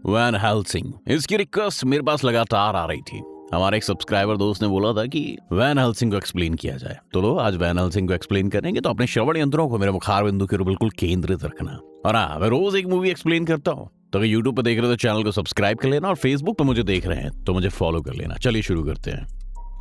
Van Helsing, इसकी request मेरे पास लगातार आ रही थी। हमारे एक सब्सक्राइबर दोस्त ने बोला था कि वैन हेल्सिंग को एक्सप्लेन किया जाए, तो लो आज वैन हेल्सिंग को एक्सप्लेन करेंगे। तो अपने श्रवण यंत्रों को मेरे मुखार बिंदु के बिल्कुल केंद्रित रखना। और हाँ, मैं रोज एक मूवी एक्सप्लेन करता हूँ। तो अगर यूट्यूब पे देख रहे हो तो चैनल को सब्सक्राइब कर लेना, और फेसबुक पे मुझे देख रहे हैं तो मुझे फॉलो कर लेना। चलिए शुरू करते हैं।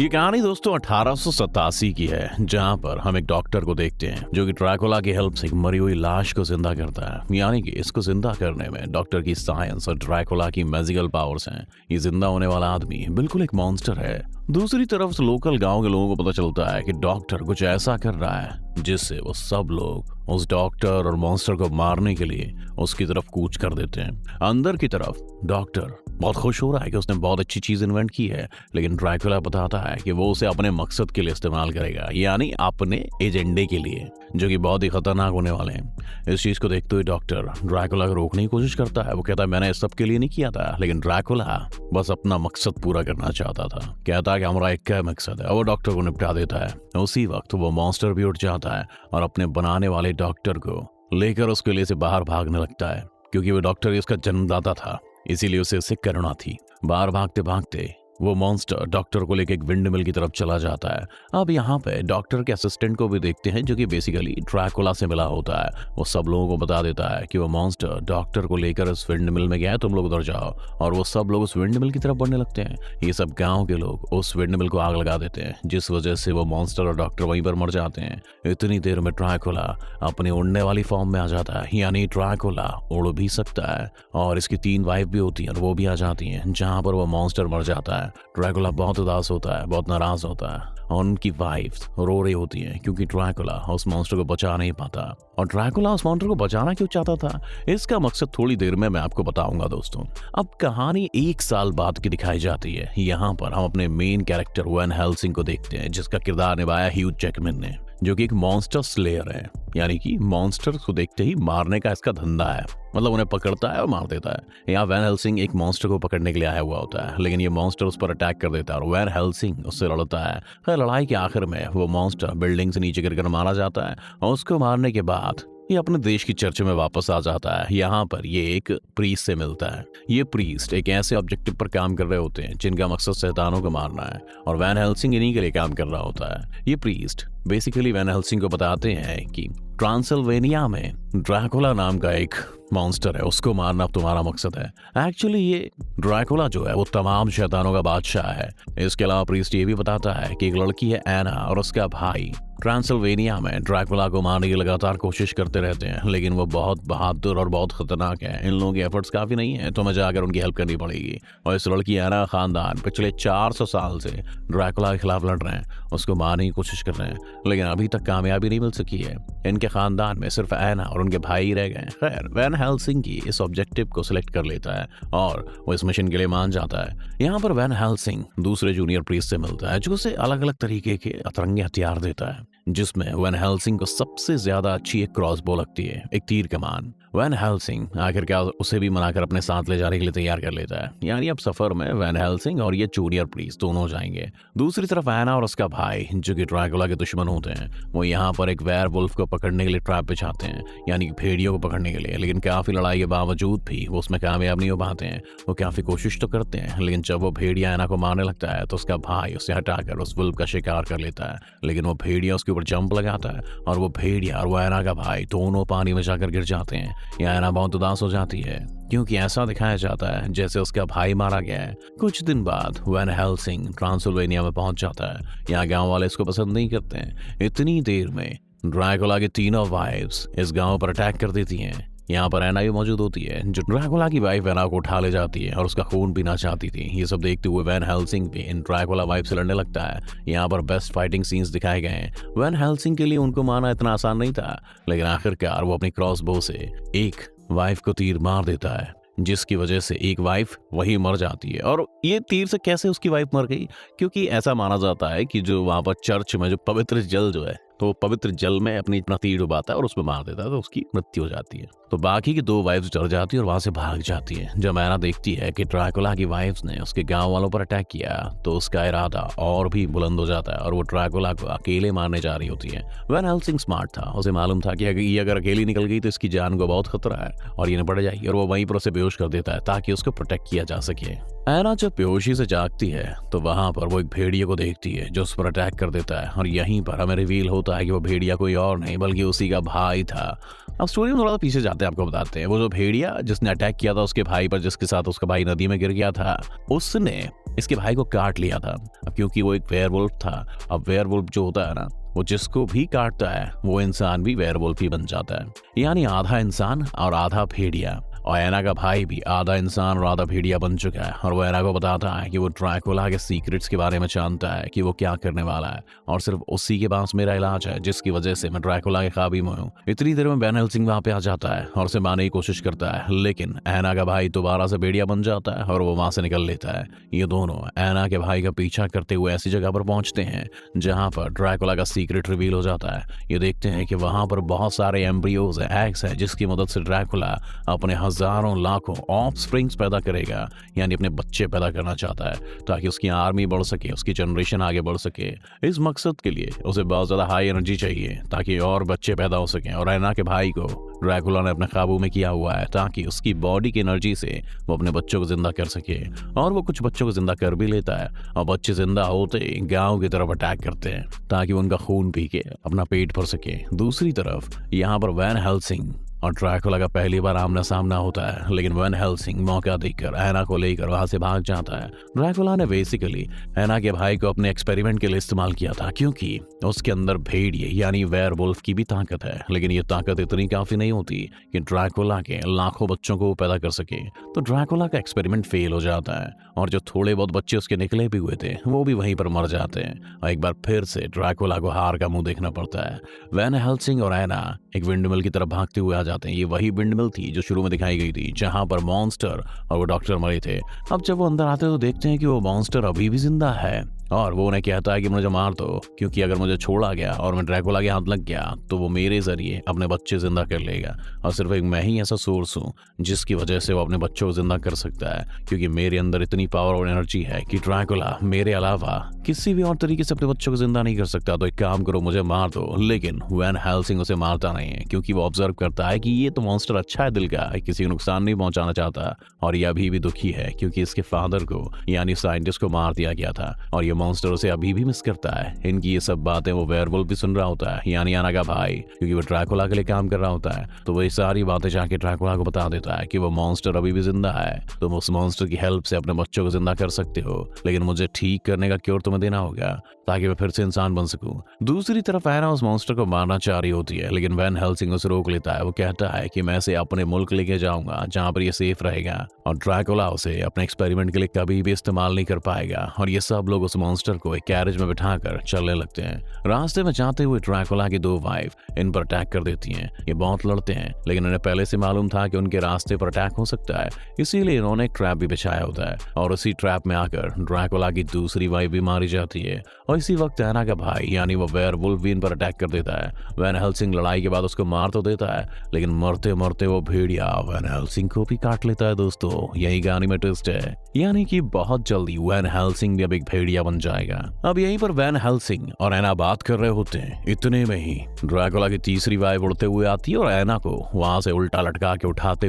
ये कहानी दोस्तों 1887 की है, जहां पर हम एक डॉक्टर को देखते हैं जो कि ड्रैकुला की हेल्प से एक मरी हुई लाश को जिंदा करता है। यानी कि इसको जिंदा करने में डॉक्टर की साइंस और ड्रैकुला की मैजिकल पावर्स हैं। ये जिंदा होने वाला आदमी बिल्कुल एक मॉन्स्टर है। दूसरी तरफ से लोकल गांव के लोगों को पता चलता है कि डॉक्टर कुछ ऐसा कर रहा है जिससे वो सब लोग उस डॉक्टर और मॉन्स्टर को मारने के लिए उसकी तरफ कूच कर देते हैं। अंदर की तरफ डॉक्टर बहुत खुश हो रहा है कि उसने बहुत अच्छी चीज इन्वेंट की है, लेकिन ड्रैकुला बताता है कि वो उसे अपने मकसद के लिए इस्तेमाल करेगा, यानी अपने एजेंडे के लिए, जो कि बहुत ही खतरनाक होने वाले हैं। इस चीज को देखते हुए डॉक्टर ड्रैकुला को रोकने की कोशिश करता है। वो कहता है मैंने इस सब के लिए नहीं किया था, लेकिन ड्रैकुला बस अपना मकसद पूरा करना चाहता था। कहता है कि हमारा एक क्या मकसद है, और वो डॉक्टर को निपटा देता है। उसी वक्त वो मॉन्स्टर भी उठ जाता है और अपने बनाने वाले डॉक्टर को लेकर उस किले से बाहर भागने लगता है, क्योंकि वो डॉक्टर ही उसका जन्मदाता था, इसीलिए उसे करुणा थी। बाहर भागते भागते वो मॉन्स्टर डॉक्टर को लेकर एक विंडमिल की तरफ चला जाता है। अब यहाँ पे डॉक्टर के असिस्टेंट को भी देखते हैं, जो कि बेसिकली ड्रैकुला से मिला होता है। वो सब लोगों को बता देता है कि वो मॉन्स्टर डॉक्टर को लेकर उस विंडमिल में गया है, तुम लोग उधर जाओ। और वो सब लोग उस विंडमिल की तरफ बढ़ने लगते हैं। ये सब गाँव के लोग उस विंडमिल को आग लगा देते हैं, जिस वजह से वो मॉन्स्टर और डॉक्टर वहीं पर मर जाते हैं। इतनी देर में ड्रैकुला अपनी उड़ने वाली फॉर्म में आ जाता है, यानी ड्रैकुला उड़ भी सकता है। और इसकी 3 वाइफ भी होती हैं और वो भी आ जाती हैं, जहाँ पर वो मॉन्स्टर मर जाता है। ड्रैकुला बहुत उदास होता है, बहुत नाराज होता है, और उनकी वाइफ्स रो रही होती हैं, क्योंकि ड्रैकुला उस मॉन्स्टर को बचा नहीं पाता। और ड्रैकुला उस मॉन्स्टर को बचाना क्यों चाहता था, इसका मकसद थोड़ी देर में मैं आपको बताऊंगा दोस्तों। अब कहानी 1 साल बाद की दिखाई जाती है। यहाँ पर हम अपने मेन कैरेक्टर वैन हेल्सिंग को देखते हैं, जिसका किरदार निभाया ह्यू जैकमैन ने, जो कि एक मॉन्स्टर स्लेयर है, यानी कि मॉन्स्टर को देखते ही मारने का इसका धंधा है। मतलब उन्हें पकड़ता है और मार देता है। यहाँ वैन हेल्सिंग एक मॉन्स्टर को पकड़ने के लिए आया हुआ होता है, लेकिन ये मॉन्स्टर उस पर अटैक कर देता है और वैन हेल्सिंग उससे लड़ता है। खैर लड़ाई के आखिर में वो मॉन्स्टर बिल्डिंग से नीचे गिरकर मारा जाता है, और उसको मारने के बाद ये अपने देश की चर्च में वापस आ जाता है। यहाँ पर ये एक प्रीस्ट से मिलता है। ये प्रीस्ट एक ऐसे ऑब्जेक्टिव पर काम कर रहे होते हैं जिनका मकसद शैतानों को मारना है, और वैन हेल्सिंग इन्हीं के लिए काम कर रहा होता है। ये प्रीस्ट बेसिकली वैन हेल्सिंग को बताते हैं कि ट्रांसिल्वेनिया में ड्रैकुला नाम का एक मॉन्स्टर है, उसको मारना तुम्हारा मकसद है। एक्चुअली ये ड्रैकुला जो है वो तमाम शैतानों का बादशाह है। इसके अलावा प्रीस्ट ये भी बताता है कि एक लड़की है एना, और उसका भाई ट्रांसिल्वेनिया में ड्रैकुला को मारने की लगातार कोशिश करते रहते हैं, लेकिन वो बहुत बहादुर और बहुत खतरनाक है। इन लोगों के एफर्ट्स काफी नहीं है, तो हमें जाकर उनकी हेल्प करनी पड़ेगी। और इस लड़की एना खानदान पिछले 400 साल से ड्रैकुला के खिलाफ लड़ रहे हैं, उसको मारने की कोशिश कर रहे हैं, लेकिन अभी तक कामयाबी नहीं मिल सकी है। इनके खानदान में सिर्फ एना और उनके भाई ही रह गए। खैर वैन हेल्सिंग की इस ऑब्जेक्टिव को सिलेक्ट कर लेता है और वो इस मिशन के लिए मान जाता है। यहाँ पर वैन हेल्सिंग दूसरे जूनियर प्रीस्ट से मिलता है, जो उसे अलग अलग तरीके के अतरंगी हथियार देता है, जिसमें वैन हेल्सिंग को सबसे ज्यादा अच्छी एक क्रॉसबो लगती है, एक तीर कमान। वैन हेल्सिंग आखिरकार उसे भी मनाकर अपने साथ ले जाने के लिए तैयार कर लेता है। यानी अब सफर में वैन हेल्सिंग और ये जूनियर प्रीस्ट दोनों जाएंगे। दूसरी तरफ एना और उसका भाई, जो कि ड्रैकुला के दुश्मन होते हैं, वो यहाँ पर एक वेयरवुल्फ को पकड़ने के लिए ट्रैप बिछाते हैं, यानी कि भेड़ियों को पकड़ने के लिए। लेकिन काफी लड़ाई के बावजूद भी वो उसमें कामयाब नहीं हो पाते हैं। वो काफी कोशिश तो करते हैं, लेकिन जब वो भेड़िया एना को मारने लगता है तो उसका भाई उसे हटाकर उस वुल्फ का शिकार कर लेता है। लेकिन वो भेड़िया उसके ऊपर जंप लगाता है, और वो भेड़िया और वो एना का भाई दोनों पानी में जाकर गिर जाते हैं। यहाँ एना बहुत उदास हो जाती है, क्योंकि ऐसा दिखाया जाता है जैसे उसका भाई मारा गया है। कुछ दिन बाद वैन हेल्सिंग ट्रांसिल्वेनिया में पहुंच जाता है। यहाँ गांव वाले इसको पसंद नहीं करते हैं। इतनी देर में ड्रैकुला की तीनों वाइफ्स इस गांव पर अटैक कर देती हैं। यहाँ पर एना भी मौजूद होती है, जो ड्रैकुला की वाइफ एना को उठा ले जाती है और उसका खून पीना चाहती थी। ये सब देखते हुए वैन हेल्सिंग भी इन ड्रैकुला वाइफ से लड़ने लगता है। यहाँ पर बेस्ट फाइटिंग सीन्स दिखाए गए हैं। वैन हेल्सिंग के लिए उनको मारना इतना आसान नहीं था, लेकिन आखिरकार वो अपनी क्रॉसबो से एक वाइफ को तीर मार देता है, जिसकी वजह से एक वाइफ वही मर जाती है। और ये तीर से कैसे उसकी वाइफ मर गई, क्योंकि ऐसा माना जाता है कि जो वहां पर चर्च में जो पवित्र जल जो है, तो वो पवित्र जल में अपना तीर डुबाता है और उसमें मार देता है, तो उसकी मृत्यु हो जाती है। तो बाकी की 2 वाइफ्स डर जाती है और वहां से भाग जाती है। जब ऐना देखती है कि ड्रैकुला की वाइफ्स ने उसके गांव वालों पर अटैक किया तो उसका इरादा और भी बुलंद हो जाता है और वो ड्रैकुला को अकेले मारने जा रही होती है। वैन हेल्सिंग स्मार्ट था, उसे मालूम था कि अगर अकेली निकल गई तो इसकी जान को बहुत खतरा है और ये निपट जाएगी, और वो वहीं पर उसे बेहोश कर देता है ताकि उसको प्रोटेक्ट किया जा सके। ऐना जब बेहोशी से जागती है तो वहां पर वो एक भेड़िए को देखती है जो उस पर अटैक कर देता है, और यहीं पर हमें रिवील होता है कि वो भेड़िया कोई और नहीं बल्कि उसी का भाई था। अब स्टोरी में थोड़ा सा पीछे जाते हैं, आपको बताते हैं। वो जो भेड़िया जिसने अटैक किया था उसके भाई पर, जिसके साथ उसका भाई नदी में गिर गया था, उसने इसके भाई को काट लिया था। अब क्योंकि वो एक वेयरवुल्फ था, अब वेयरवुल्फ जो होता है ना, वो जिसको भी काटता है वो इंसान भी वेयरवुल्फ ही बन जाता है, यानी आधा इंसान और आधा भेड़िया। और ऐना का भाई भी आधा इंसान और आधा भेड़िया बन चुका है, और वो ऐना को बताता है कि वो ड्रैकुला के सीक्रेट्स के बारे में जानता है कि वो क्या करने वाला है, और सिर्फ उसी के पास मेरा इलाज है जिसकी वजह से मैं ड्रैकुला के ख्वाबी में हूँ। इतनी देर में वैन हेल्सिंग वहां पे आ जाता है और उसे मारने की कोशिश करता है, लेकिन ऐना का भाई दोबारा से भेड़िया बन जाता है और वो वहां से निकल लेता है। ये दोनों ऐना के भाई का पीछा करते हुए ऐसी जगह पर पहुंचते हैं जहां पर ड्रैकुला का सीक्रेट रिवील हो जाता है। ये देखते हैं कि वहां पर बहुत सारे एम्ब्रियोज है, एग्स है, जिसकी मदद से ड्रैकुला अपने हजारों लाखों ऑफ स्प्रिंग्स पैदा करेगा, यानी अपने बच्चे पैदा करना चाहता है ताकि उसकी आर्मी बढ़ सके, उसकी जनरेशन आगे बढ़ सके। इस मकसद के लिए उसे बहुत ज्यादा हाई एनर्जी चाहिए ताकि और बच्चे पैदा हो सकें, और ऐना के भाई को ड्रैकुला ने अपने काबू में किया हुआ है ताकि उसकी बॉडी की एनर्जी से वो अपने बच्चों को जिंदा कर सके, और वो कुछ बच्चों को जिंदा कर भी लेता है। और बच्चे जिंदा होते ही गांव की तरफ अटैक करते हैं ताकि वो उनका खून पी के अपना पेट भर सके। दूसरी तरफ यहाँ पर वैन हेल्सिंग और ड्रैकुला का पहली बार आमना सामना होता है, लेकिन वैन हेल्सिंग मौका देखकर ऐना को लेकर वहां से भाग जाता है। ड्रैकुला ने बेसिकली ऐना के भाई को अपने एक्सपेरिमेंट के लिए इस्तेमाल किया था क्योंकि उसके अंदर भेड़िए यानी वेयरवुल्फ की भी ताकत है, लेकिन ये ताकत इतनी काफी नहीं होती कि ड्रैकुला के लाखों बच्चों को वो पैदा कर सके। तो ड्रैकुला का एक्सपेरिमेंट फेल हो जाता है और जो थोड़े बहुत बच्चे उसके निकले भी हुए थे वो भी वहीं पर मर जाते हैं, और एक बार फिर से ड्रैकुला को हार का मुंह देखना पड़ता है। वैन हेल्सिंग और ऐना एक विंडमिल की तरफ भागते हुए जाते हैं। ये वही विंडमिल थी जो शुरू में दिखाई गई थी जहां पर मॉन्स्टर और वो डॉक्टर मरे थे। अब जब वो अंदर आते हैं तो देखते हैं कि वो मॉन्स्टर अभी भी जिंदा है और वो उन्हें कहता है कि मुझे मार दो, क्योंकि अगर मुझे छोड़ा गया और मैं ड्रैकुला के हाथ लग गया तो वो मेरे जरिए अपने बच्चे जिंदा कर लेगा, और सिर्फ एक मैं ही ऐसा सोर्स हूँ जिसकी वजह से वो अपने बच्चों को जिंदा कर सकता है, क्योंकि मेरे अंदर इतनी पावर और एनर्जी है कि ड्रैकुला मेरे अलावा किसी भी और तरीके से अपने बच्चों को जिंदा नहीं कर सकता। तो एक काम करो, मुझे मार दो। लेकिन वैन हेल्सिंग उसे मारता नहीं है क्योंकि वो ऑब्जर्व करता है कि ये तो मॉन्स्टर अच्छा है दिल का, किसी को नुकसान नहीं पहुंचाना चाहता, और ये अभी भी दुखी है क्योंकि इसके फादर को यानी साइंटिस्ट को मार दिया गया था, और ये मॉन्स्टर उसे अभी भी मिस करता है। इनकी ये सब बातें वो वेयरवुल्फ भी सुन रहा होता है, यानी ऐना का भाई, क्योंकि वो ड्रैकुला के लिए काम कर रहा होता है। तो वो ये सारी बातें जाके ड्रैकुला को बता देता है कि वो मॉन्स्टर अभी भी जिंदा है, तुम उस मॉन्स्टर की हेल्प से अपने बच्चों को जिंदा कर सकते हो, लेकिन मुझे ठीक करने का क्योर तुम्हें देना होगा ताकि मैं फिर से इंसान बन सकूं। दूसरी तरफ ऐना उस मॉन्स्टर को मारना चाह रही होती है, लेकिन वैन हेल्सिंग उसे रोक लेता है। वो कहता है कि मैं इसे अपने मुल्क लेके जाऊंगा जहां पर ये सेफ रहेगा, और ड्रैकुला उसे अपने एक्सपेरिमेंट के लिए कभी भी इस्तेमाल नहीं कर पाएगा। और ये सब लोग उस मॉन्स्टर को एक कैरेज में बिठाकर चलने लगते हैं। रास्ते में जाते हुए ड्रैकुला की 2 वाइफ इन पर अटैक कर देती हैं। ये बहुत लड़ते हैं, लेकिन उन्हें पहले से मालूम था कि उनके रास्ते पर अटैक हो सकता है, इसीलिए इन्होंने एक ट्रैप भी बिछाया होता है, और उसी ट्रैप में आकर ड्रैकुला की दूसरी वाइफ भी मारी जाती है। और इसी वक्त ऐना का भाई यानी वो वेयरवुल्फ भी इन पर अटैक कर देता है। वैन हेल्सिंग लड़ाई के बाद उसको मार तो देता है, लेकिन मरते मरते वो भेड़िया वैन हेल्सिंग को भी काट लेता है। दोस्तों, यही कहानी में ट्विस्ट है, यानी कि बहुत जल्दी वैन हेल्सिंग भी अब एक भेड़िया बन जाएगा। अब यहीं पर वैन हेल्सिंग और ऐना बात कर रहे होते हैं, इतने में ही ड्रैकुला की तीसरी वाइफ उड़ते हुए आती है और ऐना को वहां से उल्टा लटका के उड़ाते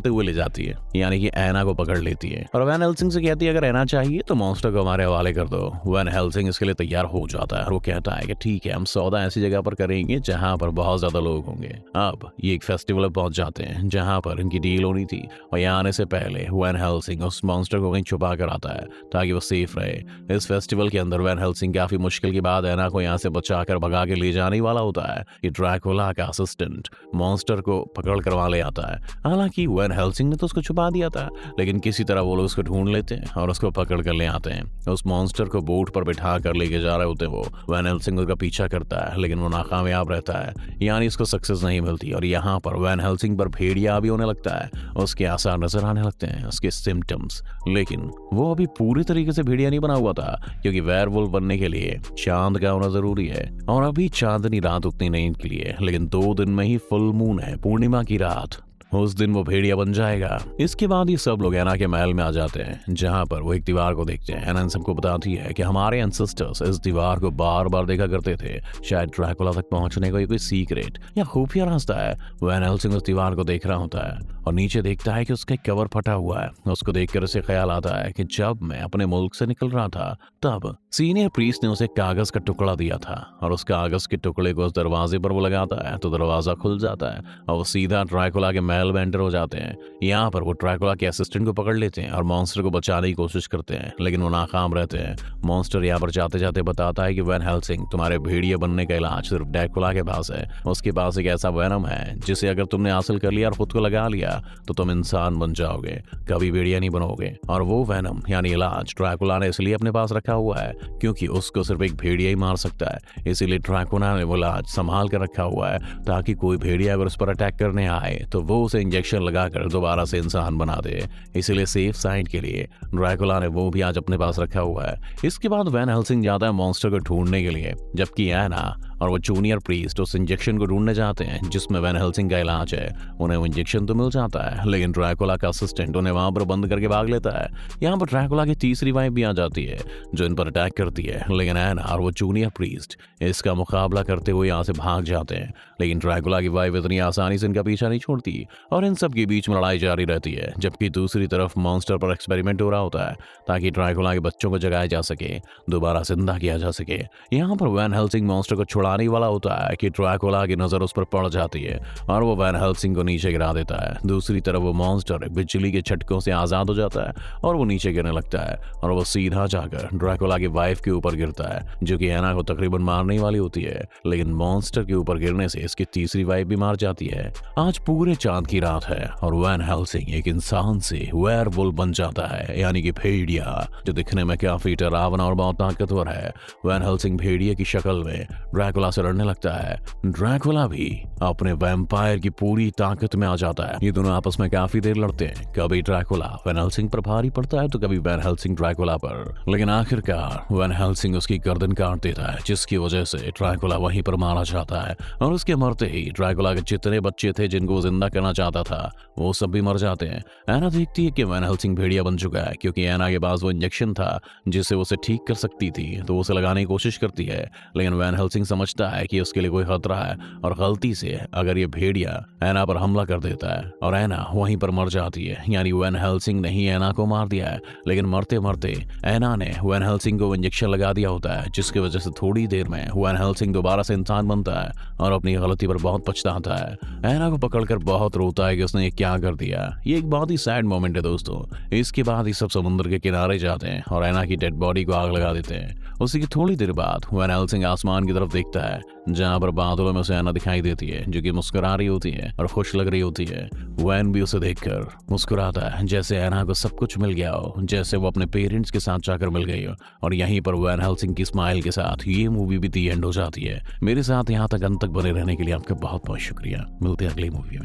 हुए ले जाती है, यानी कि ऐना को पकड़ लेती है, और वैन हेल्सिंग से कहती है अगर ऐना चाहिए तो मॉन्स्टर को हमारे हवाले कर दो। वैन हेल्सिंग इसके लिए तैयार हो जाता है और वो कहता है कि ठीक है, हम सौदा ऐसी जगह पर करेंगे जहां पर बहुत ज्यादा लोग होंगे। अब ये एक फेस्टिवल पहुंच जाते हैं जहां पर इनकी डील होनी थी, और यहाँ आने से पहले वैन हेल्सिंग उस मॉन्स्टर को कहीं छुपा कर आता है ताकि वो सेफ रहे। इस फेस्टिवल के अंदर वैन हेल्सिंग काफी मुश्किल के बाद ऐना को यहाँ से बचाकर भगा के ले जाने वाला होता है। ये ड्रैकुला का असिस्टेंट मॉन्स्टर को पकड़ कर वहां ले आता है। हालांकि वैन हेल्सिंग ने तो उसको छुपा दिया था, लेकिन किसी तरह वो लोग उसको ढूंढ लेते हैं और उसको पकड़ कर ले आते हैं। उस मॉन्स्टर को बोट पर बिठाकर लेकर लेके जा रहे होते हैं वो वैन हेल्सिंग उसका पीछा करता है, लेकिन वो नाकामयाब रहता है, यानी उसको सक्सेस नहीं मिलती। और यहाँ पर वैन हेल्सिंग पर भेड़िया भी होने लगता है, उसके आसार नजर आने लगते हैं, उसके सिम्टम्स। लेकिन वो अभी पूरी तरीके से भेड़िया नहीं बना हुआ था, क्योंकि वेयरवुल्फ बनने के लिए चांद का होना जरूरी है, और अभी चांदनी रात उतनी नहीं इनके लिए, लेकिन 2 दिन में ही फुल मून है, पूर्णिमा की रात, उस दिन वो भेड़िया बन जाएगा। इसके बाद ये सब लोग एना के महल में आ जाते हैं, जहाँ पर वो एक दीवार को देखते हैं। एना इन सबको बताती है कि हमारे एंसेस्टर्स इस दीवार को बार बार देखा करते थे, शायद ड्रैकुला तक पहुंचने का ये कोई सीक्रेट या खुफिया रास्ता है। वैन हेल्सिंग उस दीवार को देख रहा होता है और नीचे देखता है कि उसका कवर फटा हुआ है। उसको देखकर उसे ख्याल आता है कि जब मैं अपने मुल्क से निकल रहा था तब सीनियर प्रीस्ट ने उसे कागज का टुकड़ा दिया था, और उस कागज के टुकड़े को उस दरवाजे पर वो लगाता है तो दरवाजा खुल जाता है और वो सीधा ड्रैकुला के महल में एंटर हो जाते हैं। यहाँ पर वो ड्रैकुला के असिस्टेंट को पकड़ लेते हैं और मॉन्स्टर को बचाने की कोशिश करते हैं, लेकिन वो नाकाम रहते हैं। मॉन्स्टर यहाँ पर जाते जाते बताता है कि वैन हेल्सिंग, तुम्हारे भेड़िया बनने का इलाज सिर्फ ड्रैकुला के पास है। उसके पास एक ऐसा वेनम है जिसे अगर तुमने हासिल कर लिया और खुद को लगा लिया तो तुम इंसान बन जाओगे, कभी भेड़िया नहीं बनोगे। और वो वेनम यानी इलाज ड्रैकुला ने इसलिए अपने पास रखा हुआ है क्योंकि उसको सिर्फ एक भेड़िया ही मार सकता है, इसीलिए ड्रैकुला ने वो इलाज संभाल कर रखा हुआ है ताकि कोई भेड़िया अगर उस पर अटैक करने आए तो वो उसे इंजेक्शन लगाकर दोबारा से इंसान बना दे। इसीलिए सेफ साइड के लिए ड्रैकुला ने वो भी आज अपने पास रखा हुआ है। इसके बाद वैन हेल्सिंग जाता है मॉन्स्टर को ढूंढने के लिए, जबकि एना और वो जूनियर प्रीस्ट उस इंजेक्शन को ढूंढने जाते हैं जिसमें वैन हेल्सिंग का इलाज है। उन्हें वो इंजेक्शन तो मिल जाता है, लेकिन ड्रैकुला का असिस्टेंट उन्हें वहां पर बंद करके भाग लेता है। यहाँ पर ड्रैकुला की तीसरी वाइफ भी आ जाती है जो इन पर अटैक करती है, लेकिन एना और वो जूनियर प्रीस्ट इसका मुकाबला करते हुए यहाँ से भाग जाते हैं। लेकिन ड्रैकुला की वाइफ इतनी आसानी से इनका पीछा नहीं छोड़ती और इन सब के बीच में लड़ाई जारी रहती है, जबकि दूसरी तरफ मॉन्स्टर पर एक्सपेरिमेंट हो रहा होता है ताकि ड्रैकुला के बच्चों को जगाया जा सके, दोबारा जिंदा किया जा सके। यहाँ पर वैन हेल्सिंग मॉन्स्टर को छुड़ाने वाला होता है कि ड्रैकुला की नजर उस पर पड़ जाती है और वो वैन हेल्सिंग को नीचे गिरा देता है। दूसरी तरफ वो मॉन्स्टर बिजली के झटकों से आजाद हो जाता है और वो नीचे गिरने लगता है और वो सीधा जाकर ड्रैकुला की वाइफ के ऊपर गिरता है, जो कि एना को तकरीबन मारने वाली होती है। लेकिन मॉन्स्टर के ऊपर गिरने से इसकी तीसरी वाइफ भी मार जाती है। आज पूरे चांद की रात है और वैन हेल्सिंग एक इंसान से वेयरवुल्फ बन जाता है, यानी कि भेड़िया, जो दिखने में काफी डरावना और बहुत ताकतवर है। वैन हेल्सिंग भेड़िया की शक्ल में ड्रैकुला से लड़ने लगता है। ड्रैकुला भी अपने वैम्पायर की पूरी ताकत में आ जाता है। ये दोनों आपस में काफी देर लड़ते हैं, कभी ड्रैकुला वैन हेल्सिंग पर भारी पड़ता है तो कभी वैन हेल्सिंग ड्रैकुला पर, लेकिन आखिरकार वैन हेल्सिंग उसकी गर्दन काट देता है, जिसकी वजह से ड्रैकुला वहीं पर मारा जाता है। और उसके मरते ही ड्रैकुला के जितने बच्चे थे जिनको वो जिंदा करना चाहता था वो सब भी मर जाते हैं। एना देखती है कि वैन हेल्सिंग भेड़िया बन चुका है, क्योंकि एना के पास वो इंजेक्शन था जिससे उसे ठीक कर सकती थी, तो उसे लगाने की कोशिश करती है। लेकिन वैन हेल्सिंग समझता है कि उसके लिए कोई खतरा है और गलती से अगर ये भेड़िया एना पर हमला कर देता है और एना वहीं पर मर जाती है, यानी वैन हेल्सिंग ने ही एना को मार दिया है। लेकिन मरते मरते एना ने वैन हेल्सिंग को इंजेक्शन लगा दिया होता है, जिसकी वजह से थोड़ी देर में वैन हेल्सिंग दोबारा से इंसान बनता है और अपनी गलती पर बहुत पछताता है। एना को पकड़कर बहुत रोता है कि उसने ये क्या कर दिया। ये एक बहुत ही सैड मोमेंट है दोस्तों। इसके बाद ही सब समुद्र के किनारे जाते हैं और एना की डेड बॉडी को आग लगा देते हैं। उसी की थोड़ी देर बाद वैन हेल्सिंग आसमान की तरफ देखता है, जहां पर बादलों में उसे एना दिखाई देती है, जो कि मुस्कुरा रही होती है और खुश लग रही होती है। वैन भी उसे देखकर मुस्कुराता है, जैसे एना को सब कुछ मिल गया हो, जैसे वो अपने पेरेंट्स के साथ जाकर मिल गई हो। और यहीं पर वैन हेल्सिंग की स्माइल के साथ ये मूवी भी दी एंड हो जाती है। मेरे साथ यहाँ तक अंत तक बने रहने के लिए आपका बहुत बहुत शुक्रिया। मिलते हैं अगली मूवी में।